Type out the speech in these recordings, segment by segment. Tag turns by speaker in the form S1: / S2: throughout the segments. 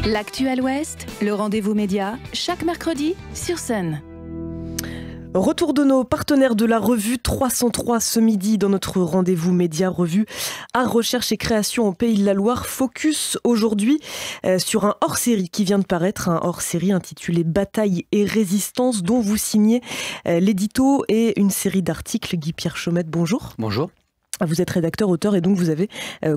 S1: L'Actuel Ouest, le rendez-vous média, chaque mercredi sur Sun.
S2: Retour de nos partenaires de la revue 303 ce midi dans notre rendez-vous média revue Art, Recherche et Création au Pays de la Loire. Focus aujourd'hui sur un hors-série qui vient de paraître, un hors-série intitulé Bataille et Résistance dont vous signez l'édito et une série d'articles. Guy-Pierre Chaumette, bonjour.
S3: Bonjour.
S2: Vous êtes rédacteur, auteur et donc vous avez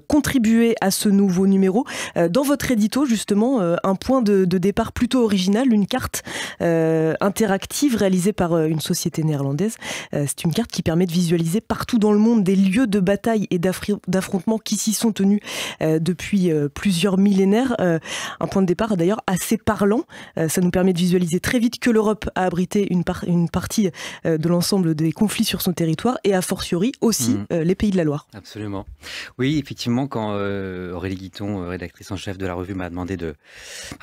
S2: contribué à ce nouveau numéro. Dans votre édito, justement, un point de départ plutôt original, une carte interactive réalisée par une société néerlandaise. C'est une carte qui permet de visualiser partout dans le monde des lieux de bataille et d'affrontements qui s'y sont tenus depuis plusieurs millénaires. Un point de départ d'ailleurs assez parlant. Ça nous permet de visualiser très vite que l'Europe a abrité une partie de l'ensemble des conflits sur son territoire et a fortiori aussi les pays de la Loire.
S3: Absolument. Oui, effectivement, quand Aurélie Guiton, rédactrice en chef de la revue, m'a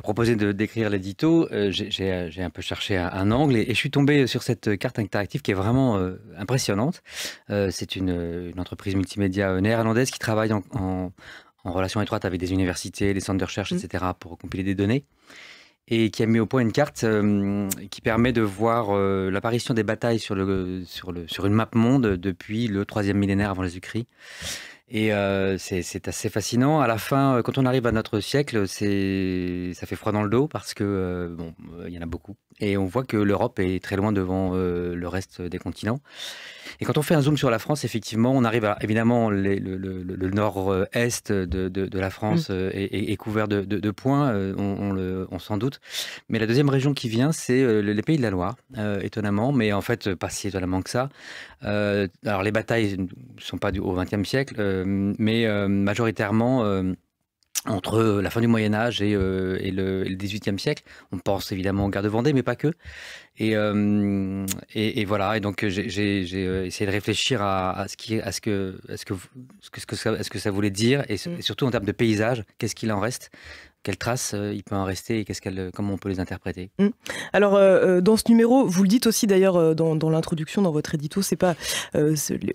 S3: proposé de d'écrire l'édito, j'ai un peu cherché un angle et je suis tombé sur cette carte interactive qui est vraiment impressionnante. C'est une entreprise multimédia néerlandaise qui travaille en relation étroite avec des universités, des centres de recherche, etc. pour compiler des données. Et qui a mis au point une carte qui permet de voir l'apparition des batailles sur une map monde depuis le 3e millénaire avant Jésus-Christ. Et c'est assez fascinant. À la fin, quand on arrive à notre siècle, ça fait froid dans le dos parce que il y en a beaucoup. Et on voit que l'Europe est très loin devant le reste des continents. Et quand on fait un zoom sur la France, effectivement, on arrive à, évidemment, le nord-est de la France est couvert de points, on s'en doute. Mais la deuxième région qui vient, c'est les Pays de la Loire, étonnamment, mais en fait, pas si étonnamment que ça. Alors, les batailles ne sont pas au XXe siècle, mais majoritairement entre la fin du Moyen-Âge et le XVIIIe siècle. On pense évidemment aux guerres de Vendée, mais pas que. Et voilà. Et donc j'ai essayé de réfléchir à ce que ça voulait dire, et surtout en termes de paysage, qu'est-ce qu'il en reste, quelles traces il peut en rester et comment on peut les interpréter.
S2: Alors dans ce numéro, vous le dites aussi d'ailleurs dans l'introduction, dans votre édito,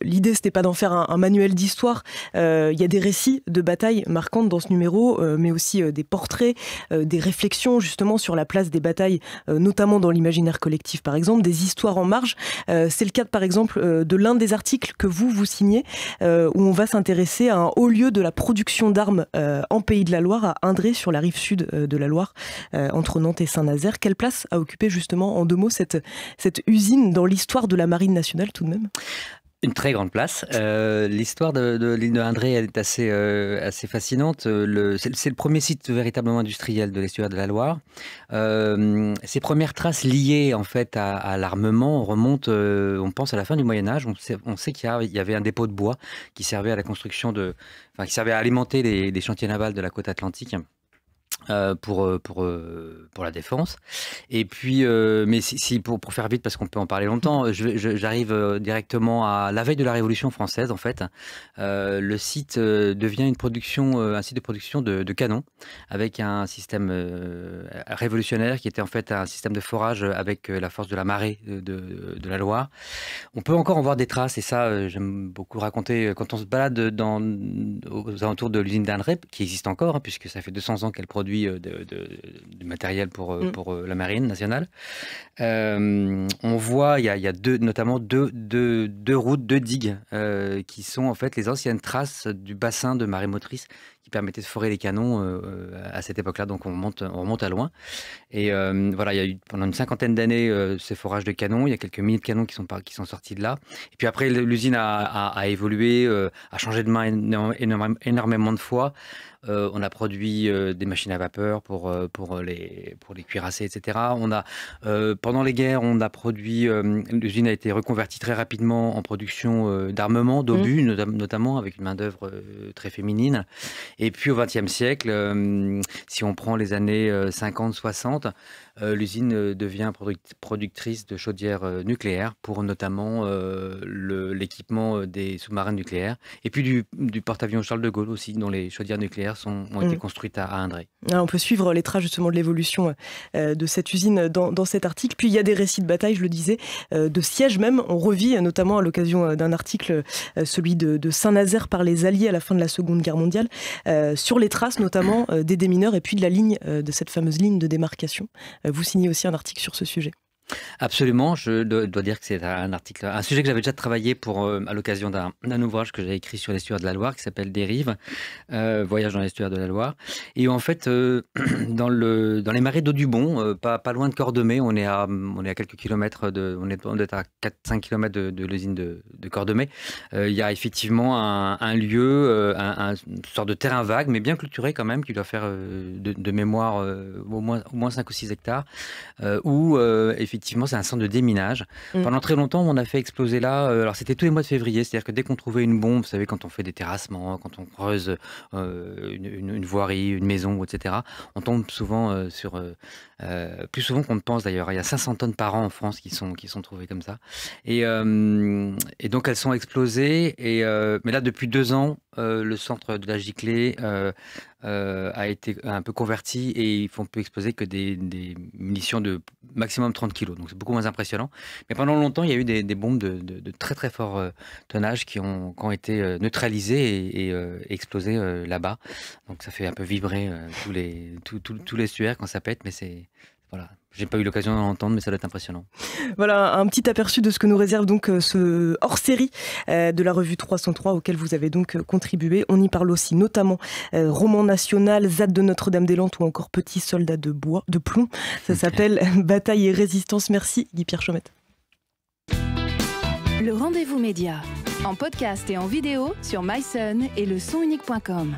S2: l'idée c'était pas d'en faire un manuel d'histoire. Il y a des récits de batailles marquantes dans ce numéro, mais aussi des portraits, des réflexions justement sur la place des batailles, notamment dans l'imaginaire collectif par exemple, des histoires en marge. C'est le cas par exemple de l'un des articles que vous signez, où on va s'intéresser à un haut lieu de la production d'armes en Pays de la Loire, à Indré, sur la rive sud de la Loire, entre Nantes et Saint-Nazaire. Quelle place a occupé justement, en 2 mots, cette usine dans l'histoire de la Marine nationale tout de même ?
S3: Une très grande place. L'histoire de l'île de Indré est assez fascinante. C'est le premier site véritablement industriel de l'estuaire de la Loire. Ses premières traces liées en fait à l'armement remontent, on pense à la fin du Moyen-Âge. On sait qu'il y avait un dépôt de bois qui servait à la construction qui servait à alimenter les chantiers navals de la côte atlantique. Pour la défense. Et puis, mais pour faire vite, parce qu'on peut en parler longtemps, j'arrive directement à la veille de la Révolution française, en fait. Le site devient un site de production de canons, avec un système révolutionnaire qui était en fait un système de forage avec la force de la marée de la Loire. On peut encore en voir des traces, et ça, j'aime beaucoup raconter, quand on se balade aux alentours de l'usine d'Indré, qui existe encore, puisque ça fait 200 ans qu'elle produit du matériel pour la marine nationale. On voit, il y a notamment deux routes, 2 digues, qui sont en fait les anciennes traces du bassin de marée motrice qui permettait de forer les canons à cette époque-là. Donc on remonte à loin. Et voilà, il y a eu pendant une 50aine d'années ces forages de canons. Il y a quelques milliers de canons qui sont sortis de là. Et puis après, l'usine a évolué, a changé de main énormément de fois. On a produit des machines à vapeur pour les cuirassés, etc. Pendant les guerres, l'usine a été reconvertie très rapidement en production d'armements, d'obus, notamment avec une main-d'œuvre très féminine. Et puis au XXe siècle, si on prend les années 50-60, l'usine devient productrice de chaudières nucléaires pour notamment l'équipement des sous-marins nucléaires. Et puis du porte-avions Charles de Gaulle aussi, dont les chaudières nucléaires ont été construites à Indré.
S2: On peut suivre les traces justement de l'évolution de cette usine dans cet article. Puis il y a des récits de bataille, je le disais, de sièges même. On revit notamment à l'occasion d'un article, celui de Saint-Nazaire par les Alliés à la fin de la Seconde Guerre mondiale. sur les traces notamment des démineurs et puis de la ligne, de cette fameuse ligne de démarcation. Vous signez aussi un article sur ce sujet.
S3: Absolument, je dois dire que c'est un sujet que j'avais déjà travaillé à l'occasion d'un ouvrage que j'ai écrit sur l'estuaire de la Loire qui s'appelle Dérive, voyage dans l'estuaire de la Loire. Et en fait, dans les marais d'Audubon, pas loin de Cordemais, on est à quelques kilomètres, on est à 4-5 kilomètres de l'usine de Cordemais. Il y a effectivement un lieu, une sorte de terrain vague, mais bien clôturé quand même, qui doit faire de mémoire au moins 5 ou 6 hectares, où effectivement c'est un centre de déminage. Pendant très longtemps, on a fait exploser là, alors c'était tous les mois de février, c'est-à-dire que dès qu'on trouvait une bombe, vous savez, quand on fait des terrassements, quand on creuse une voirie, une maison, etc., on tombe souvent plus souvent qu'on ne pense d'ailleurs. Il y a 500 tonnes par an en France qui sont trouvées comme ça. Et donc elles sont explosées. Mais là, depuis 2 ans, le centre de la Giclée a été un peu converti et on peut exploser que des munitions de maximum 30 kilos. Donc c'est beaucoup moins impressionnant. Mais pendant longtemps, il y a eu des bombes de très très fort tonnage qui ont été neutralisées et explosées là-bas. Donc ça fait un peu vibrer tous les estuaires quand ça pète, mais voilà. J'ai pas eu l'occasion d'en entendre, mais ça doit être impressionnant.
S2: Voilà un petit aperçu de ce que nous réserve donc ce hors-série de la revue 303 auquel vous avez donc contribué. On y parle aussi notamment roman national, ZAD de Notre-Dame-des-Landes ou encore Petit soldat de plomb. Ça s'appelle Bataille et résistance. Merci Guy-Pierre Chaumette.
S1: Le rendez-vous média, en podcast et en vidéo sur myson et lesonunique.com.